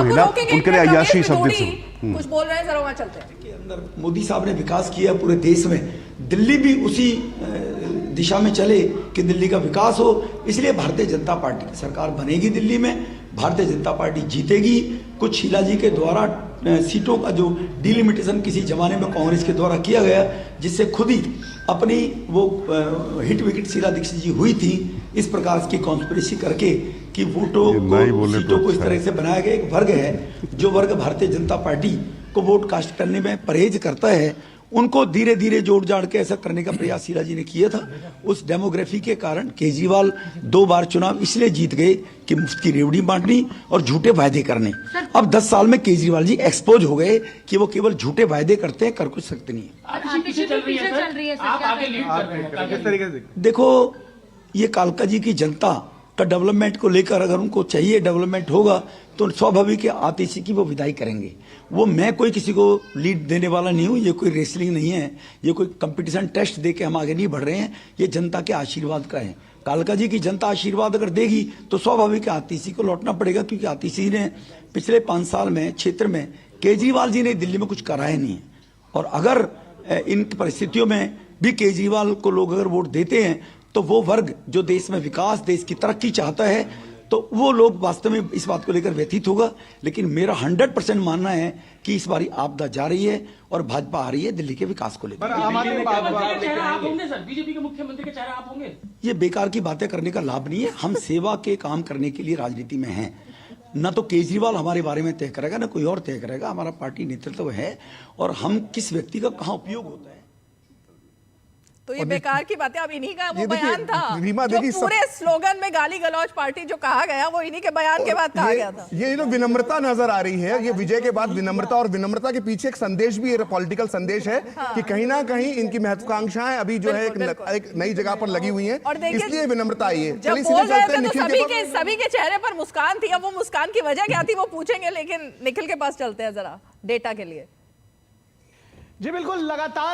हुई ना, उनके लिए अय्याशी शब्द कुछ बोल रहे हैं, जरा वहां चलते हैं। के अंदर मोदी साहब ने विकास किया पूरे देश में, दिल्ली भी उसी दिशा में चले कि दिल्ली का विकास हो। इसलिए भारतीय जनता पार्टी की सरकार बनेगी दिल्ली में, भारतीय जनता पार्टी जीतेगी। कुछ शीला जी के द्वारा सीटों का जो डिलिमिटेशन किसी जमाने में कांग्रेस के द्वारा किया गया, जिससे खुद ही अपनी वो हिट विकेट शीला दीक्षित जी हुई थी, इस प्रकार की कॉन्स्पिरेसी करके कि वोटों को सीटों को इस तरह से बनाया गया। एक वर्ग है जो वर्ग भारतीय जनता पार्टी को वोट कास्ट करने में परहेज करता है, उनको धीरे धीरे जोड़ जाड़ के ऐसा करने का प्रयास शीला जी ने किया था। उस डेमोग्राफी के कारण केजरीवाल 2 बार चुनाव इसलिए जीत गए कि मुफ्त की रेवड़ी बांटनी और झूठे वायदे करने। अब 10 साल में केजरीवाल जी एक्सपोज हो गए कि वो केवल झूठे वायदे करते हैं, कर कुछ सकते नहीं है। देखो, ये कालका जी की जनता का डेवलपमेंट को लेकर अगर उनको चाहिए डेवलपमेंट होगा तो स्वाभाविक है आतिशी की वो विदाई करेंगे। वो मैं कोई किसी को लीड देने वाला नहीं हूँ, ये कोई रेसलिंग नहीं है, ये कोई कंपटीशन टेस्ट दे के हम आगे नहीं बढ़ रहे हैं, ये जनता के आशीर्वाद का है। कालका जी की जनता आशीर्वाद अगर देगी तो स्वाभाविक है आतिशी को लौटना पड़ेगा, क्योंकि आतिशी ने पिछले 5 साल में क्षेत्र में केजरीवाल जी ने दिल्ली में कुछ कराया नहीं है। और अगर इन परिस्थितियों में भी केजरीवाल को लोग अगर वोट देते हैं तो वो वर्ग जो देश में विकास, देश की तरक्की चाहता है, तो वो लोग वास्तव में इस बात को लेकर व्यथित होगा। लेकिन मेरा 100% मानना है कि इस बारी आपदा जा रही है और भाजपा आ रही है दिल्ली के विकास को लेकर। बीजेपी के मुख्यमंत्री के चेहरा आप होंगे? ये बेकार की बातें करने का लाभ नहीं है। हम सेवा के काम करने के लिए राजनीति में हैं। न तो केजरीवाल हमारे बारे में तय करेगा, न कोई और तय करेगा। हमारा पार्टी नेतृत्व है और हम किस व्यक्ति का कहाँ उपयोग होता है। तो ये बेकार की बातें, अब इन्हीं का वो बयान था रीमा जो पूरे स्लोगन में गाली गलौज पार्टी जो कहा गया, वो इन्हीं के बयान के बाद कहा गया था। ये विनम्रता नजर आ रही है, ये विजय के बाद विनम्रता, और विनम्रता के पीछे एक संदेश भी, पॉलिटिकल संदेश है कि कहीं ना कहीं इनकी महत्वाकांक्षाएं अभी जो है एक नई जगह पर लगी हुई हैं, इसलिए विनम्रता आई है। जब बोल रहे थे तो सभी के चेहरे पर मुस्कान थी। अब वो मुस्कान की वजह क्या थी वो पूछेंगे, लेकिन निखिल के पास चलते हैं जरा डेटा के लिए। जी बिल्कुल, लगातार